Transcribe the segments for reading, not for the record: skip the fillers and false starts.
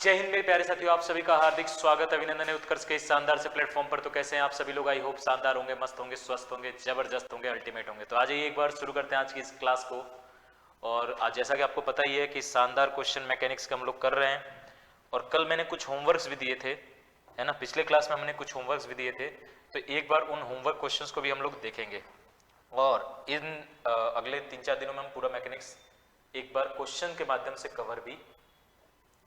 जय हिंद मेरे प्यारे साथियों, आप सभी का हार्दिक स्वागत अभिनंदन है उत्कर्ष के इस शानदार से प्लेटफॉर्म पर। तो कैसे हैं आप सभी लोग? आई होप शानदार होंगे, मस्त होंगे, स्वस्थ होंगे, जबरदस्त होंगे, अल्टीमेट होंगे। तो आज एक बार शुरू करते हैं आज की इस क्लास को। और आज जैसा कि आपको पता ही है कि शानदार क्वेश्चन मैकेनिक्स का हम लोग कर रहे हैं। और कल मैंने कुछ होमवर्क्स भी दिए थे, है ना। पिछले क्लास में हमने कुछ होमवर्क्स भी दिए थे, तो एक बार उन होमवर्क क्वेश्चंस को भी हम लोग देखेंगे। और इन अगले 3-4 दिनों में हम पूरा मैकेनिक्स एक बार क्वेश्चन के माध्यम से कवर भी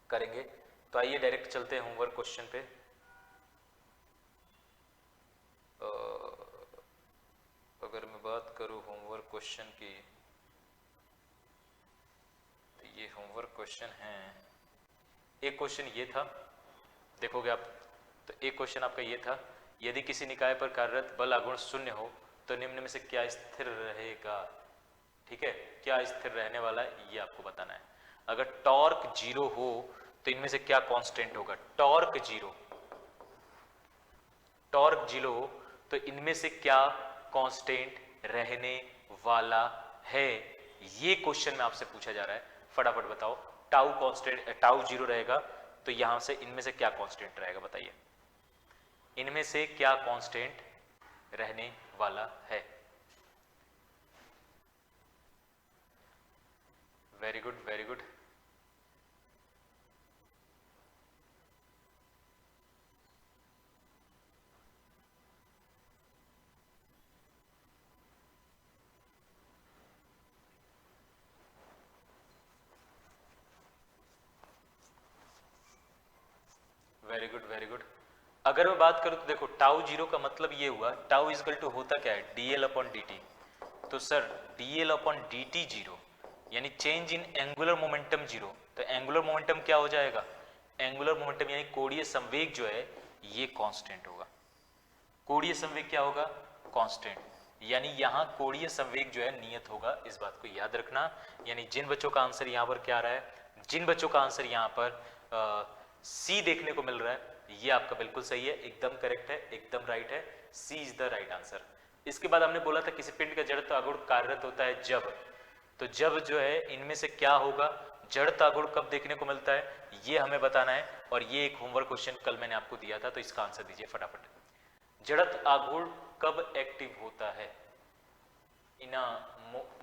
करेंगे। तो आइए डायरेक्ट चलते हैं होमवर्क क्वेश्चन पे। अगर मैं बात करूं होमवर्क क्वेश्चन की, तो ये होमवर्क क्वेश्चन है। एक क्वेश्चन ये था, देखोगे आप, तो एक क्वेश्चन आपका ये था, यदि किसी निकाय पर कार्यरत बल आघूर्ण शून्य हो तो निम्न में से क्या स्थिर रहेगा। ठीक है, क्या स्थिर रहने वाला है ये आपको बताना है। अगर टॉर्क जीरो हो तो इनमें से क्या कांस्टेंट होगा। टॉर्क जीरो हो तो इनमें से क्या कांस्टेंट रहने वाला है, ये क्वेश्चन में आपसे पूछा जा रहा है। फटाफट बताओ, टाउ कांस्टेंट, टाउ जीरो रहेगा तो यहां से इनमें से क्या कांस्टेंट रहेगा, बताइए। इनमें से क्या कांस्टेंट रहने वाला है। Very good, very good. Very good, very good. अगर मैं बात करूं तो देखो, टाउ जीरो का मतलब ये हुआ, टाउ इजकल टू होता क्या है, डीएल अपॉन डी टी। तो sir DL upon D T zero, यानी change in angular momentum zero. तो एंगुलर मोमेंटम क्या हो जाएगा, एंगुलर मोमेंटम यानी कोणीय संवेग जो है ये कांस्टेंट होगा। कोणीय संवेग क्या होगा, कांस्टेंट। यानी यहां कोणीय संवेग जो है नियत होगा, इस बात को याद रखना। यानी जिन बच्चों का आंसर यहां पर क्या आ रहा है, जिन बच्चों का आंसर यहां पर सी देखने को मिल रहा है, ये आपका बिल्कुल सही है, एकदम करेक्ट है, एकदम राइट है। सी इज द राइट आंसर। इसके बाद हमने बोला था किसी पिंड का जड़त्व आघूर्ण कार्यरत होता है जब, तो जब जो है इनमें से क्या होगा, जड़त्व आघूर्ण कब देखने को मिलता है, ये हमें बताना है। और ये एक होमवर्क क्वेश्चन कल मैंने आपको दिया था, तो इसका आंसर दीजिए फटाफट। जड़त्व आघूर्ण कब एक्टिव होता है, in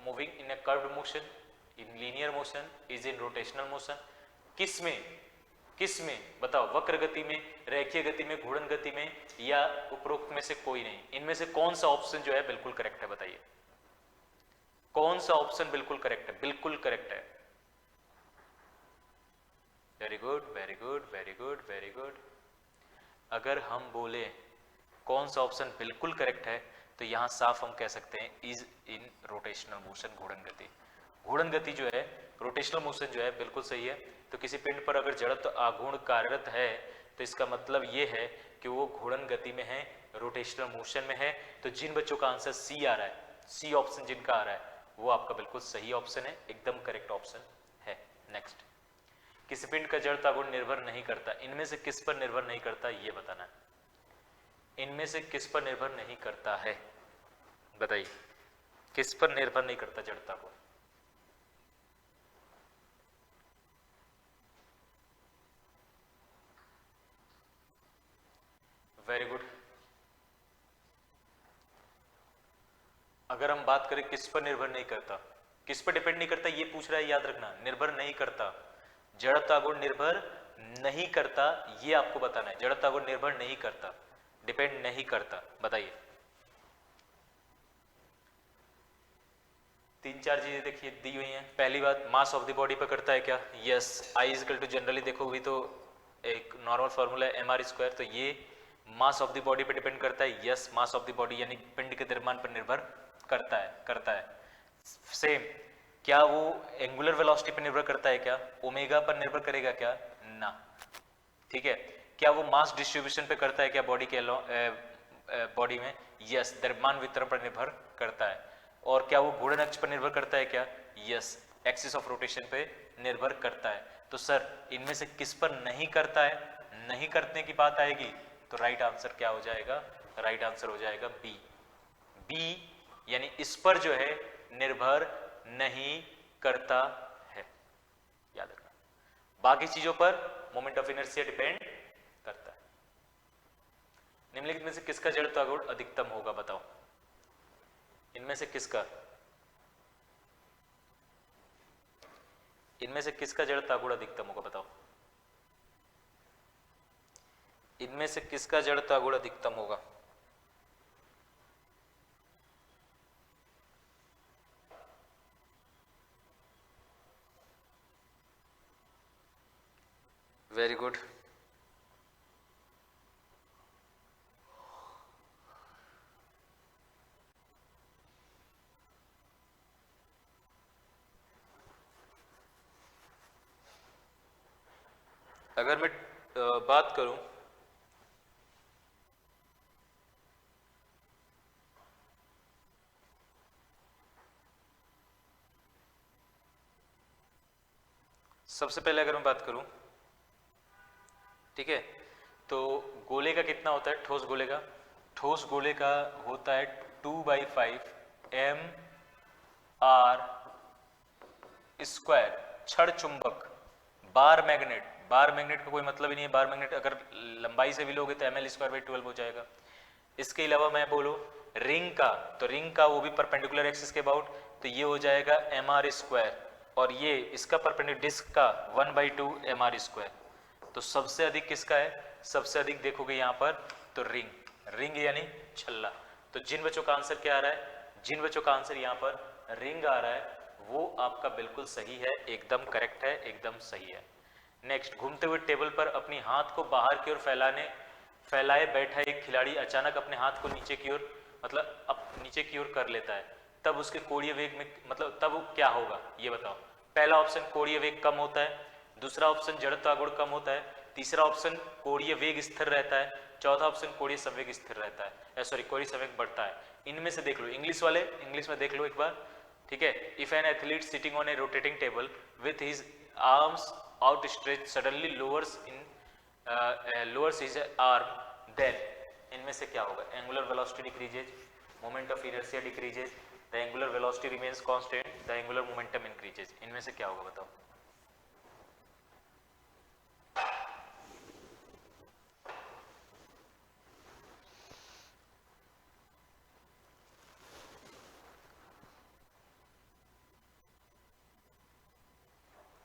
moving in curved motion, in linear motion, is in rotational motion. किस में, किस में बताओ, वक्र गति में, रेखीय गति में, घूर्णन गति में, या उपरोक्त में से कोई नहीं। इनमें से कौन सा ऑप्शन जो है बिल्कुल करेक्ट है, बताइए। कौन सा ऑप्शन बिल्कुल करेक्ट है, बिल्कुल करेक्ट है। Very good, very good, very good, very good. अगर हम बोले कौन सा ऑप्शन बिल्कुल करेक्ट है, तो यहां साफ हम कह सकते हैं इज इन रोटेशनल मोशन, घूर्णन गति। घूर्णन गति जो है, रोटेशनल मोशन जो है बिल्कुल सही है। तो किसी पिंड पर अगर जड़त्व आघूर्ण कार्यरत है, तो इसका मतलब ये है कि वो घूर्णन गति में है, रोटेशनल मोशन में है। तो जिन बच्चों का आंसर सी आ रहा है, सी ऑप्शन जिनका आ रहा है, वो आपका बिल्कुल सही ऑप्शन है, एकदम करेक्ट ऑप्शन है। नेक्स्ट, किसी पिंड का जड़त्व आघूर्ण निर्भर नहीं करता, इनमें से किस पर निर्भर नहीं करता, ये बताना है। इनमें से किस पर निर्भर नहीं करता है, बताइए। किस पर निर्भर नहीं करता जड़ता को। Very good. अगर हम बात करें किस पर निर्भर नहीं करता, किस पर डिपेंड नहीं करता, ये पूछ रहा है, याद रखना। निर्भर नहीं करता, जड़ता गुण निर्भर नहीं करता, ये आपको बताना है। जड़ता गुण निर्भर नहीं करता, डिपेंड नहीं करता, बताइए। 3-4 चीजें देखिए दी हुई हैं। पहली बात, मास ऑफ द बॉडी पर करता है क्या, yes. I is equal to, generally देखो भी तो एक नॉर्मल फॉर्मूला है एम आर स्क्वायर, तो ये मास ऑफ द बॉडी पर डिपेंड करता है, yes. Mass of the body यानी पिंड के द्रव्यमान पर निर्भर करता है, करता है। सेम, क्या वो एंगुलर वेलोसिटी पर निर्भर करता है क्या, ओमेगा पर निर्भर करेगा क्या, ना। ठीक है, क्या वो मास डिस्ट्रीब्यूशन पे करता है क्या बॉडी के बॉडी में, यस। द्रव्यमान वितरण पर निर्भर करता है। और क्या वो घूर्णन अक्ष पर निर्भर करता है क्या, यस। एक्सिस ऑफ रोटेशन पे निर्भर करता है। तो सर इनमें से किस पर नहीं करता है, नहीं करने की बात आएगी, तो राइट आंसर क्या हो जाएगा, राइट आंसर हो जाएगा बी। बी यानी इस पर जो है निर्भर नहीं करता है, याद रखना। बाकी चीजों पर मोमेंट ऑफ इनर्शिया डिपेंड करता है। निम्नलिखित में से किसका जड़त्व गुण अधिकतम होगा बताओ, इनमें से किसका, इनमें से किसका जड़त्व गुण अधिकतम होगा बताओ, इनमें से किसका जड़त्व गुण अधिकतम होगा। Very good. अगर मैं बात करूं सबसे पहले, अगर मैं बात करूं, ठीक है, तो गोले का कितना होता है, ठोस गोले का, ठोस गोले का होता है 2/5 m r स्क्वायर छड़ चुंबक बार मैग्नेट। बार मैग्नेट का कोई मतलब ही नहीं है, बार मैग्नेट अगर लंबाई से भी लोगे तो ml²/12 हो जाएगा। इसके अलावा मैं बोलूं रिंग का, तो रिंग का वो भी परपेंडिकुलर एक्सिस के अबाउट, तो ये हो जाएगा mr², और ये इसका परपेंडिकुलर डिस्क का 1/2 mr²। तो सबसे अधिक किसका है, सबसे अधिक देखोगे यहाँ पर तो रिंग, रिंग यानी छल्ला। तो जिन बच्चों का आंसर क्या आ रहा है, जिन बच्चों का आंसर यहाँ पर रिंग आ रहा है वो आपका बिल्कुल सही है, एकदम करेक्ट है, एकदम सही है। नेक्स्ट, घूमते हुए टेबल पर अपनी हाथ को बाहर की ओर फैलाए बैठा एक खिलाड़ी अचानक अपने हाथ को नीचे की ओर, मतलब अब नीचे की ओर कर लेता है, तब उसके कोणीय वेग में, मतलब तब क्या होगा ये बताओ। पहला ऑप्शन कोणीय वेग कम होता है, दूसरा ऑप्शन जड़त्व गुण कम होता है, तीसरा ऑप्शन कोणीय वेग स्थिर रहता है, चौथा ऑप्शन कोणीय संवेग स्थिर रहता है, सॉरी कोणीय संवेग बढ़ता है। इनमें से देख लो, इंग्लिश वाले इंग्लिश में देख लो एक बार, ठीक है। If an athlete sitting on a rotating table with his arms outstretched suddenly lowers his arm, then इनमें से क्या होगा, angular velocity decreases, moment of inertia decreases, the angular velocity remains constant, the angular momentum increases. इनमें से क्या होगा बताओ।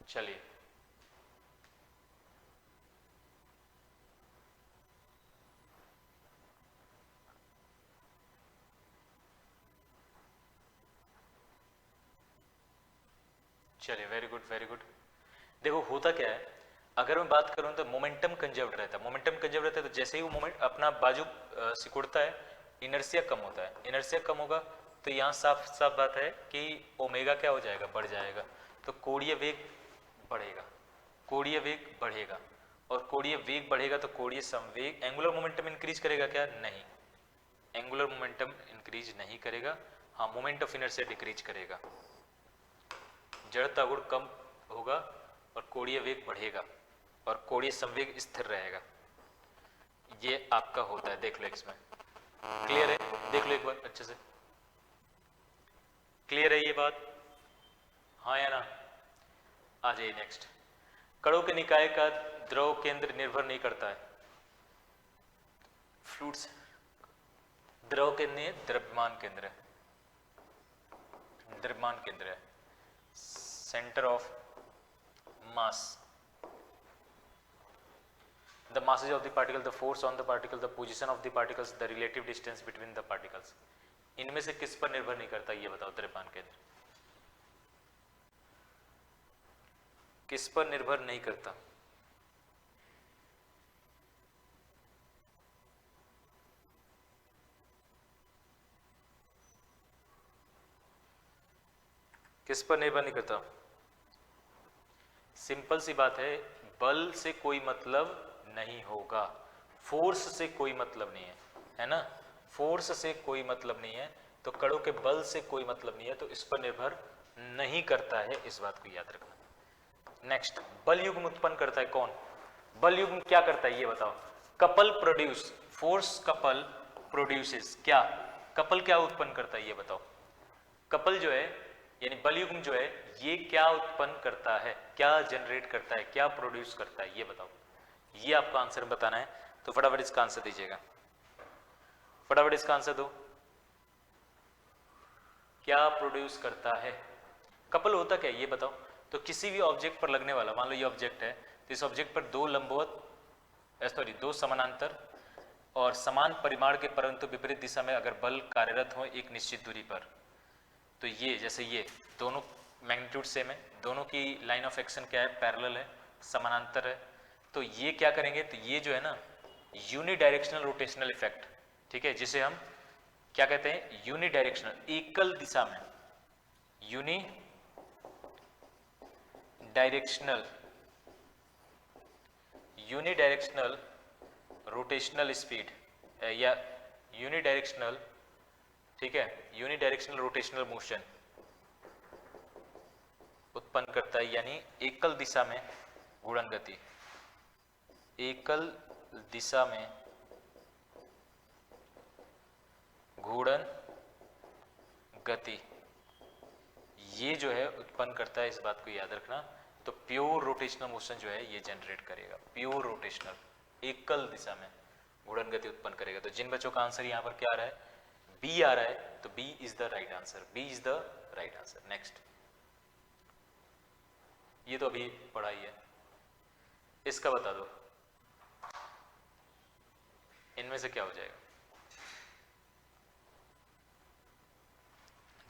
चलिए, चलिए, वेरी गुड वेरी गुड। देखो होता क्या है, अगर मैं बात करूं तो मोमेंटम कंजर्व्ड रहता है, मोमेंटम कंजर्व्ड रहता है, तो जैसे ही वो मोमेंट अपना बाजू सिकुड़ता है, इनर्शिया कम होता है, इनर्शिया कम होगा तो यहाँ साफ साफ बात है कि ओमेगा क्या हो जाएगा, बढ़ जाएगा, तो कोणीय वेग बढ़ेगा, कोणीय वेग बढ़ेगा, और कोणीय वेग बढ़ेगा तो कोणीय संवेग, एंगुलर मोमेंटम इंक्रीज करेगा क्या, नहीं, एंगुलर मोमेंटम इंक्रीज नहीं करेगा, हाँ मोमेंट ऑफ इनर्शिया डिक्रीज करेगा, जड़ता गुण कम होगा और कोणीय वेग बढ़ेगा और कोणीय संवेग स्थिर रहेगा। ये आपका होता है, देख लो इसमें क्लियर है, देख लो एक बार अच्छे से, क्लियर है ये बात, हाँ या ना। आ जाइए नेक्स्ट, कणों के निकाय का द्रव केंद्र निर्भर नहीं करता है, फ्लूइड्स द्रव केंद्र नहीं है, द्रव्यमान केंद्र है, द्रव्यमान केंद्र है, center of mass, the masses of the particle, the force on the particle, the position of the particles, the relative distance between the particles। इनमें से किस पर निर्भर नहीं करता ये बताओ, द्रव्यमान केंद्र किस पर निर्भर नहीं करता, किस पर निर्भर नहीं करता, सिंपल सी बात है, बल से कोई मतलब नहीं होगा, फोर्स से कोई मतलब नहीं है ना, फोर्स से कोई मतलब नहीं है, तो कणों के बल से कोई मतलब नहीं है, तो इस पर निर्भर नहीं करता है, इस बात को याद रखना। नेक्स्ट, बल युग्म उत्पन्न करता है कौन, बल युग्म क्या करता है ये बताओ, couple produce, force couple produces, क्या कपल क्या उत्पन्न करता है ये बताओ, कपल जो है यानी बल युग्म जो है ये क्या उत्पन्न करता है, क्या जनरेट करता है, क्या प्रोड्यूस करता है, ये बताओ। ये आपको आंसर बताना है, तो फटाफट इसका आंसर दीजिएगा, फटाफट इसका आंसर दो। क्या प्रोड्यूस करता है? कपल होता क्या है ये बताओ। तो किसी भी ऑब्जेक्ट पर लगने वाला, मान लो ये ऑब्जेक्ट है, तो इस ऑब्जेक्ट पर दो लंबवत, सॉरी दो समानांतर और समान परिमाण के परंतु विपरीत दिशा में अगर बल कार्यरत हो एक निश्चित दूरी पर, तो ये जैसे ये दोनों मैग्नीट्यूड सेम है, दोनों की लाइन ऑफ एक्शन क्या है, पैरेलल है, समानांतर है, तो ये क्या करेंगे, तो ये जो है ना यूनिडायरेक्शनल रोटेशनल इफेक्ट, ठीक है, जिसे हम क्या कहते हैं, यूनिडायरेक्शनल, एकल दिशा में, unidirectional, unidirectional rotational speed या यूनिडायरेक्शनल, ठीक है, यूनिडायरेक्शनल रोटेशनल मोशन उत्पन्न करता है, यानी एकल दिशा में घूर्णन गति, एकल दिशा में घूर्णन गति, ये जो है उत्पन्न करता है, इस बात को याद रखना। तो प्योर रोटेशनल मोशन जो है ये जनरेट करेगा, प्योर रोटेशनल, एकल दिशा में घूर्णन गति उत्पन्न करेगा। तो जिन बच्चों का आंसर यहाँ पर क्या आ रहा है, बी आ रहा है, तो B is the right answer, B is the right answer. Next, ये तो अभी पढ़ा ही है, इसका बता दो इनमें से क्या हो जाएगा,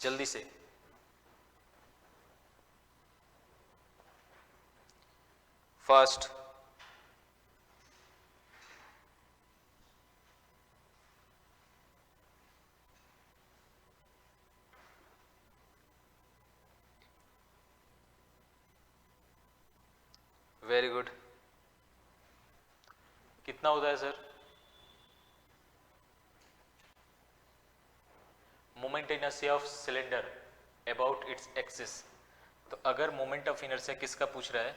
जल्दी से। फर्स्ट, वेरी गुड, कितना होता है sir, moment inertia of cylinder about its axis. तो अगर मोमेंट ऑफ इनर्शिया किसका पूछ रहा है,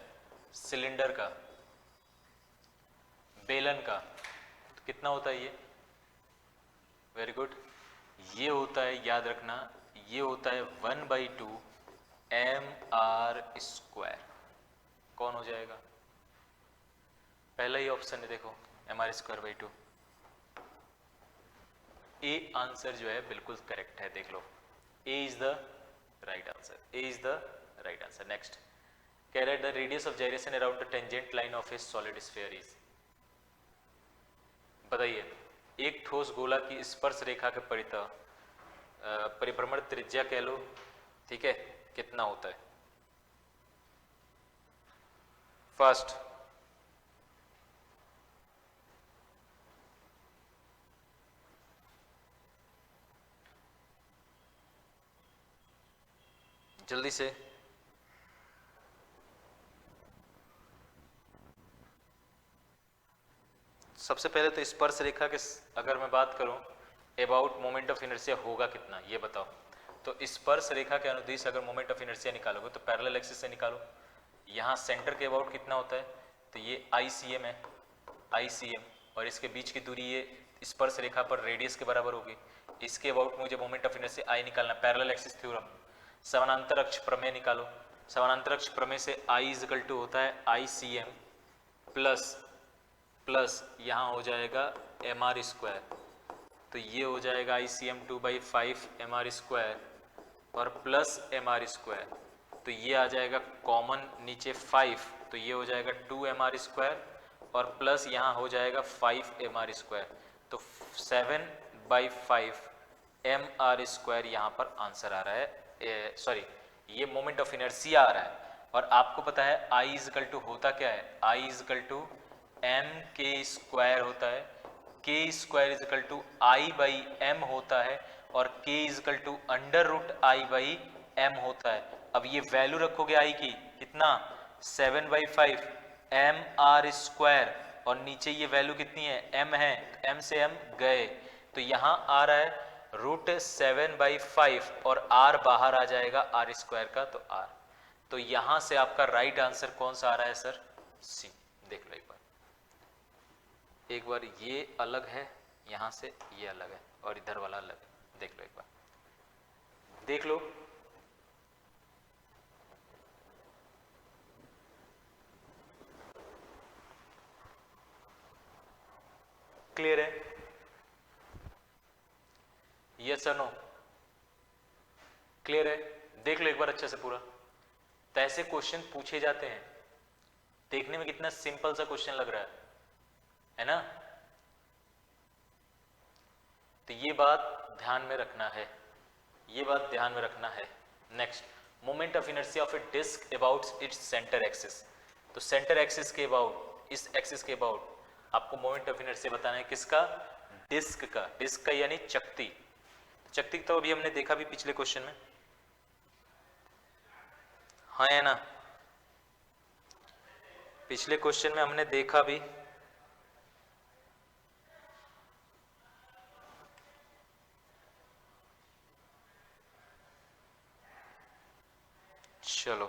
सिलेंडर का, बेलन का, तो कितना होता है ये, वेरी गुड, ये होता है, याद रखना, ये होता है 1/2 mr स्क्वायर। कौन हो जाएगा, पहला ही ऑप्शन है देखो, mr²/2। ए आंसर जो है बिल्कुल करेक्ट है, देख लो, A is the right answer, A is the right answer. Next, कह रहा है the radius of gyration around the tangent line of a solid sphere is, बताइए, एक ठोस गोला की स्पर्श रेखा के परितः परिभ्रमण त्रिज्या कह लो, ठीक है, कितना होता है। फर्स्ट, जल्दी से, सबसे पहले तो स्पर्श रेखा के अगर मैं बात करूं अबाउट मोमेंट ऑफ इनर्शिया होगा कितना, ये बताओ। तो स्पर्श रेखा के अनुदिश अगर मोमेंट ऑफ इनर्शिया निकालोगे तो पैरेलल एक्सिस से निकालो, यहाँ सेंटर के अबाउट कितना होता है, तो ये ICM है, ICM, और इसके बीच की दूरी ये स्पर्श रेखा पर रेडियस के बराबर होगी, इसके अबाउट मुझे मोमेंट ऑफ इनर्शिया I निकालना, पैरेलल एक्सिस थ्योरम, समानांतर अक्ष प्रमेय निकालो, समानांतर अक्ष प्रमेय से I = होता है ICM प्लस यहाँ हो जाएगा mr², तो ये हो जाएगा ICM 2/5 mr² और प्लस mr², तो ये आ जाएगा कॉमन नीचे 5, तो ये हो जाएगा 2 mr² और प्लस यहाँ हो जाएगा 5 mr², तो 7/5 mr² यहाँ पर आंसर आ रहा है, सॉरी ये मोमेंट ऑफ इनर्शिया आ रहा है। और आपको पता है I = होता क्या है, I = mk² होता है, k² I/m होता है और k √I/m होता है। अब ये वैल्यू रखोगे I की, कितना, 7/5 mr² और नीचे ये वैल्यू कितनी है, m है, तो m से m गए, तो यहाँ आ रहा है √7/5 और r बाहर आ जाएगा r² का, तो r, तो यहाँ से आपका राइट आंसर कौन सा आ रहा है सर, C। देख लो एक बार ये अलग है, यहाँ से ये अलग है और इधर वाला अलग है, देख लो एक बार, देख लो क्लियर है? यस और नो? क्लियर है? देख लो एक बार अच्छे से पूरा। तो ऐसे क्वेश्चन पूछे जाते हैं। देखने में कितना सिंपल सा क्वेश्चन लग रहा है ना? तो ये बात ध्यान में रखना है, ये बात ध्यान में रखना है। Next, moment of inertia of a disc about its centre axis. तो सेंटर एक्सिस के अबाउट, इस एक्सिस के अबाउट आपको मोमेंट ऑफ इनर्शिया बताना है। किसका? डिस्क का। डिस्क का यानी चकती। चकती तो अभी हमने देखा भी पिछले क्वेश्चन में, हाँ है ना? पिछले क्वेश्चन में हमने देखा भी। चलो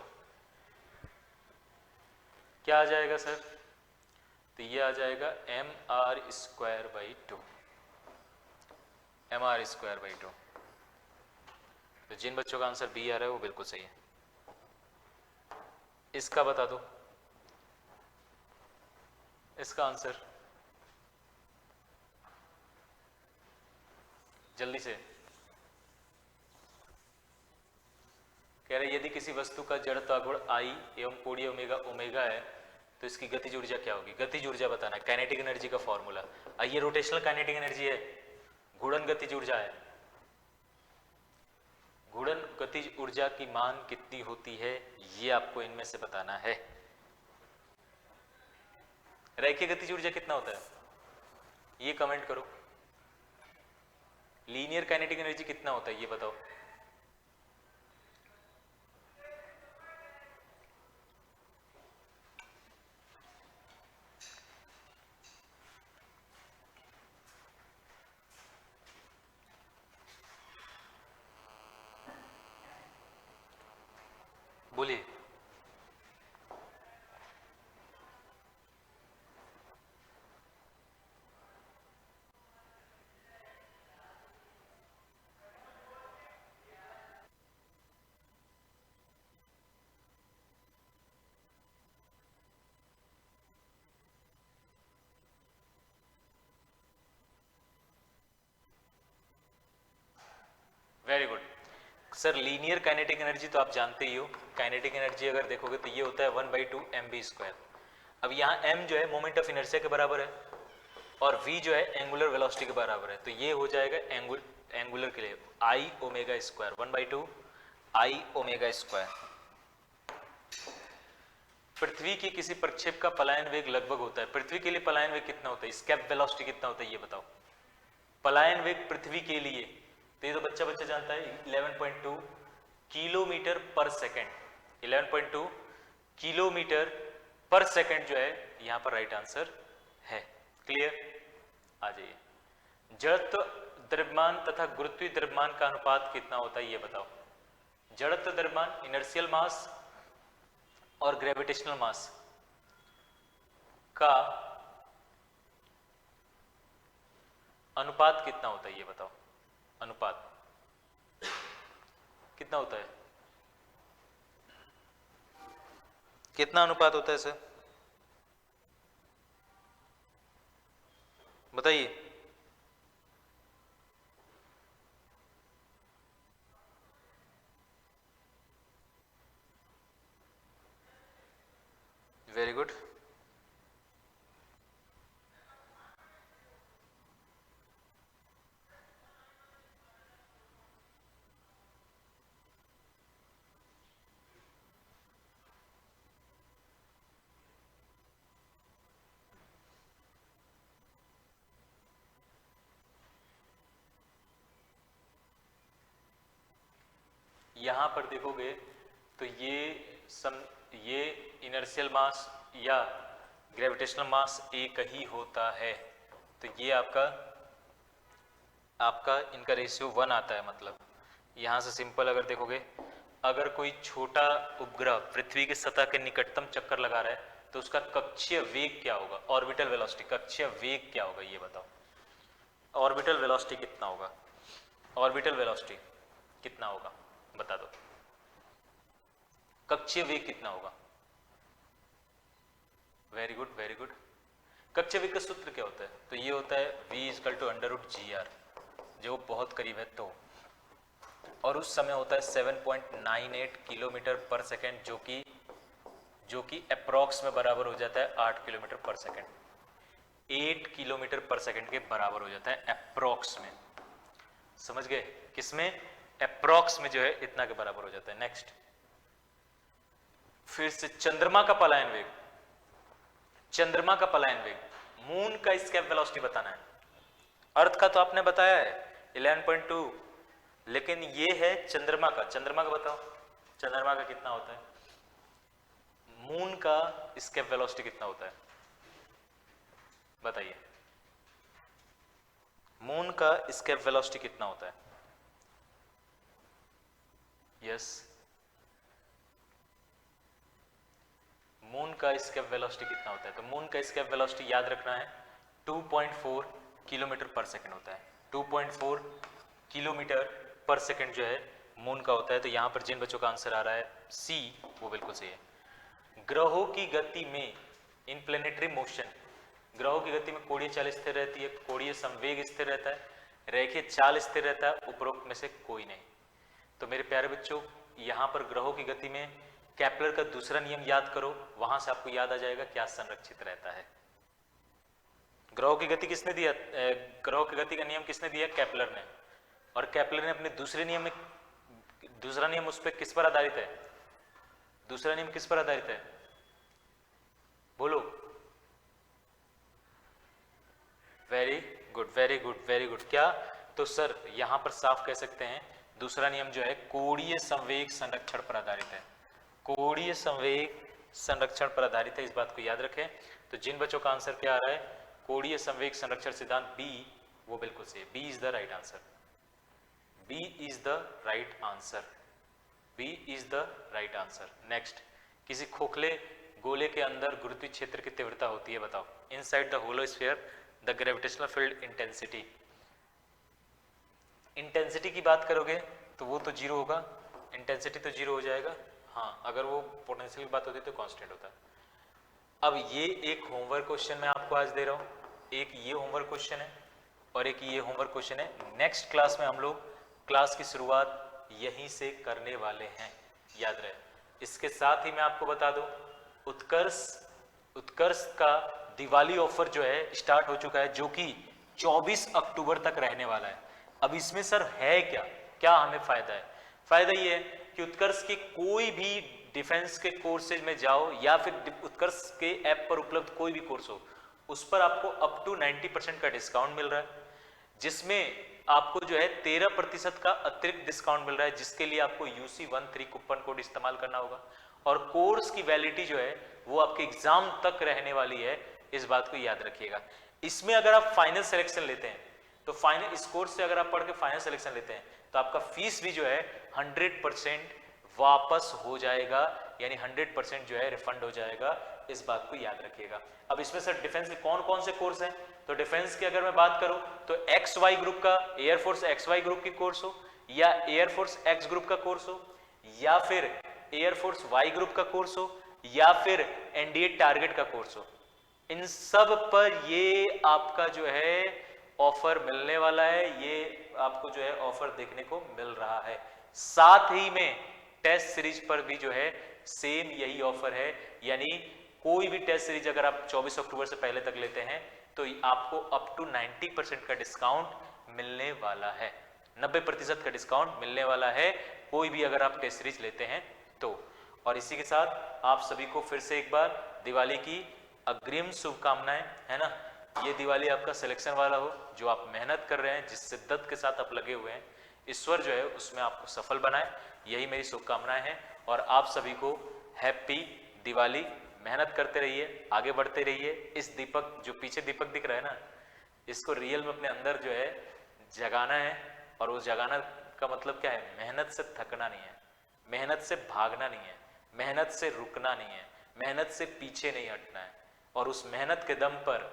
क्या आ जाएगा सर? तो ये आ जाएगा M R square by 2, M R square by 2। तो जिन बच्चों का आंसर बी आ रहा है वो बिल्कुल सही है। इसका बता दो, इसका आंसर जल्दी से। कह रहे यदि किसी वस्तु का जड़त्वागुण आई एवं कोणीय ओमेगा ओमेगा है तो इसकी गतिज ऊर्जा क्या होगी? गतिज ऊर्जा बताना है, काइनेटिक एनर्जी का फॉर्मूला। ये रोटेशनल काइनेटिक एनर्जी है, घूर्णन गतिज ऊर्जा है। घूर्णन गतिज ऊर्जा की मान कितनी होती है ये आपको इनमें से बताना है। रैखिक गतिज ऊर्जा कितना होता है ये कमेंट करो। लीनियर काइनेटिक एनर्जी कितना होता है ये बताओ। बोलिए। Very good sir. Linear kinetic energy तो आप जानते ही हो। काइनेटिक एनर्जी अगर देखोगे तो ये होता है 1/2 mv²। अब यहाँ m जो है मोमेंट ऑफ इनर्शिया के बराबर है और v जो है एंगुलर वेलोसिटी के बराबर है। तो ये हो जाएगा एंगुलर के लिए आई ओमेगा स्क्वायर, 1/2 आई ओमेगा स्क्वायर। पृथ्वी की किसी प्रक्षेप का पलायन वेग लगभग होता है। पृथ्वी के लिए पलायन वेग कितना होता है? स्केप वेलोसिटी कितना होता है ये बताओ। पलायन वेग पृथ्वी के लिए, तो ये तो बच्चा बच्चा जानता है, 11.2 किलोमीटर पर सेकेंड। 11.2 किलोमीटर पर सेकेंड जो है यहां पर राइट आंसर है। क्लियर? आ जाइए। जड़त्व द्रव्यमान तथा गुरुत्वीय द्रव्यमान का अनुपात कितना होता है ये बताओ। जड़त्व द्रव्यमान, इनर्शियल मास और ग्रेविटेशनल मास का अनुपात कितना होता है ये बताओ। अनुपात कितना होता है? कितना अनुपात होता है सर बताइए। Very good. यहां पर देखोगे तो ये इनर्शियल मास या ग्रेविटेशनल मास एक ही होता है। तो ये आपका इनका रेशियो 1 आता है। मतलब यहां से सिंपल अगर देखोगे, अगर कोई छोटा उपग्रह पृथ्वी की सतह के निकटतम चक्कर लगा रहा है तो उसका कक्षीय वेग क्या होगा? ऑर्बिटल वेलोसिटी, कक्षीय वेग क्या होगा ये बताओ। ऑर्बिटल वेलोसिटी कितना होगा? ऑर्बिटल वेलोसिटी कितना होगा बता दो। कक्षीय वेग कितना होगा? Very good very good. कक्षीय विकर्ण सूत्र क्या होता है? तो ये होता है v = √gr, जो बहुत करीब है तो, और उस समय होता है 7.98 किलोमीटर पर सेकेंड, जो कि अप्रॉक्स में बराबर हो जाता है 8 किलोमीटर पर सेकेंड। 8 किलोमीटर पर सेकेंड के बराबर हो जाता है अप्रॉक्स में, समझ गए? किसमें? अप्रॉक्स में जो है इतना के बराबर हो जाता है। नेक्स्ट, फिर से चंद्रमा का पलायन वेग, चंद्रमा का पलायन वेग, मून का एस्केप वेलोसिटी बताना है। अर्थ का तो आपने बताया है 11.2, लेकिन ये है चंद्रमा का। चंद्रमा का बताओ, चंद्रमा का कितना होता है? मून का एस्केप वेलोसिटी कितना होता है बताइए? मून का एस्केप वेलोसिटी कितना होता है? यस, मून का एस्केप वेलोसिटी कितना होता है? तो मून का एस्केप वेलोसिटी याद रखना है 2.4 किलोमीटर पर सेकेंड होता है। 2.4 किलोमीटर पर सेकेंड जो है मून का होता है। तो यहां पर जिन बच्चों का आंसर आ रहा है सी, वो बिल्कुल सही है। ग्रहों की गति में इन प्लेनेटरी मोशन, ग्रहों की गति में कोणीय चाल स्थिर रहती है, कोणीय संवेग स्थिर रहता है, रेखीय चाल स्थिर रहता है, उपरोक्त में से कोई नहीं। तो मेरे प्यारे बच्चों, यहां पर ग्रहों की गति में केपलर का दूसरा नियम याद करो, वहां से आपको याद आ जाएगा क्या संरक्षित रहता है। ग्रहों की गति किसने दिया? ग्रहों की गति का नियम किसने दिया? केपलर ने। और केपलर ने अपने दूसरे नियम में, दूसरा नियम उस पर किस पर आधारित है? दूसरा नियम किस पर आधारित है? बोलो। Very good, very good, very good. क्या? तो सर यहां पर साफ कह सकते हैं दूसरा नियम जो है कोणीय संवेग संरक्षण पर आधारित है। कोणीय संवेग संरक्षण पर आधारित है, इस बात को याद रखें। तो जिन बच्चों का आंसर क्या आ रहा है कोणीय संवेग संरक्षण सिद्धांत बी, वो बिल्कुल सही है। B is the right answer, B is the right answer, B is the right answer. Next, किसी खोखले गोले के अंदर गुरुत्वीय क्षेत्र की तीव्रता होती है, बताओ। Inside the hollow sphere the gravitational field intensity. Intensity की बात करोगे तो वो तो जीरो होगा, इंटेंसिटी तो जीरो हो जाएगा। हाँ, अगर वो पोटेंशियल की बात होती तो कांस्टेंट होता। अब ये एक होमवर्क क्वेश्चन मैं आपको आज दे रहा हूँ, एक ये होमवर्क क्वेश्चन है और एक ये होमवर्क क्वेश्चन है। नेक्स्ट क्लास में हम लोग क्लास की शुरुआत यहीं से करने वाले हैं, याद रहे। इसके साथ ही मैं आपको बता दूं, उत्कर्ष का दिवाली ऑफर जो है स्टार्ट हो चुका है, जो कि 24 अक्टूबर तक रहने वाला है। अब इसमें सर है क्या क्या हमें फायदा है? फायदा ये है कि उत्कर्ष के कोई भी डिफेंस के कोर्सेज में जाओ या फिर उत्कर्ष के ऐप पर उपलब्ध कोई भी कोर्स हो, उस पर आपको अप टू 90% का डिस्काउंट मिल रहा है, जिसमें आपको जो है 13% का अतिरिक्त डिस्काउंट मिल रहा है, जिसके लिए आपको UC13 कूपन कोड इस्तेमाल करना होगा। और कोर्स की वैलिडिटी जो है वो आपके एग्जाम तक रहने वाली है, इस बात को याद रखिएगा। इसमें अगर आप फाइनल सिलेक्शन लेते हैं तो फाइनल, इस कोर्स से अगर आप पढ़ के फाइनल सिलेक्शन लेते हैं तो आपका फीस भी जो है 100% वापस हो जाएगा, यानी 100% जो है रिफंड हो जाएगा, इस बात को याद रखिएगा। अब इसमें सर डिफेंस के कौन कौन से कोर्स हैं? तो डिफेंस की अगर मैं बात करूं तो XY ग्रुप का, एयरफोर्स XY ग्रुप की कोर्स हो, या एयरफोर्स X ग्रुप का कोर्स हो, या फिर एयरफोर्स Y ग्रुप का कोर्स हो, या फिर NDA टारगेट का कोर्स हो, इन सब पर ये आपका जो है ऑफर मिलने वाला है, ये आपको जो है ऑफर देखने को मिल रहा है। साथ ही में टेस्ट सीरीज पर भी जो है सेम यही ऑफर है, यानी कोई भी टेस्ट सीरीज अगर आप 24 अक्टूबर से पहले तक लेते हैं तो आपको अप टू 90% का डिस्काउंट मिलने वाला है, 90% का डिस्काउंट मिलने वाला है कोई भी अगर आप टेस्ट सीरीज लेते हैं तो। और इसी के साथ आप सभी को फिर से एक बार दिवाली की अग्रिम शुभकामनाएं, है ना। ये दिवाली आपका सिलेक्शन वाला हो, जो आप मेहनत कर रहे हैं, जिस शिद्दत के साथ आप लगे हुए हैं, ईश्वर जो है उसमें आपको सफल बनाए, यही मेरी शुभकामनाएं हैं। और आप सभी को हैप्पी दिवाली। मेहनत करते रहिए, आगे बढ़ते रहिए। इस दीपक, जो पीछे दीपक दिख रहा है ना, इसको रियल में अपने अंदर जो है जगाना है। और वो जगाना का मतलब क्या है? मेहनत से थकना नहीं है, मेहनत से भागना नहीं है, मेहनत से रुकना नहीं है, मेहनत से पीछे नहीं हटना है, और उस मेहनत के दम पर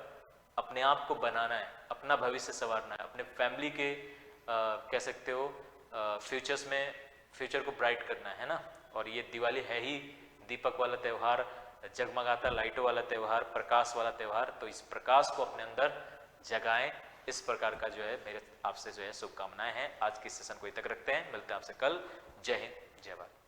अपने आप को बनाना है, अपना भविष्य संवारना है, अपने फैमिली के कह सकते हो फ्यूचर्स में, फ्यूचर को ब्राइट करना है ना। और ये दिवाली है ही दीपक वाला त्यौहार, जगमगाता लाइटों वाला त्यौहार, प्रकाश वाला त्यौहार, तो इस प्रकाश को अपने अंदर जगाएं। इस प्रकार का जो है मेरे आपसे जो है शुभकामनाएं हैं। आज के सेशन को यहीं तक रखते हैं, मिलते हैं आपसे कल। जय हिंद, जय भारत।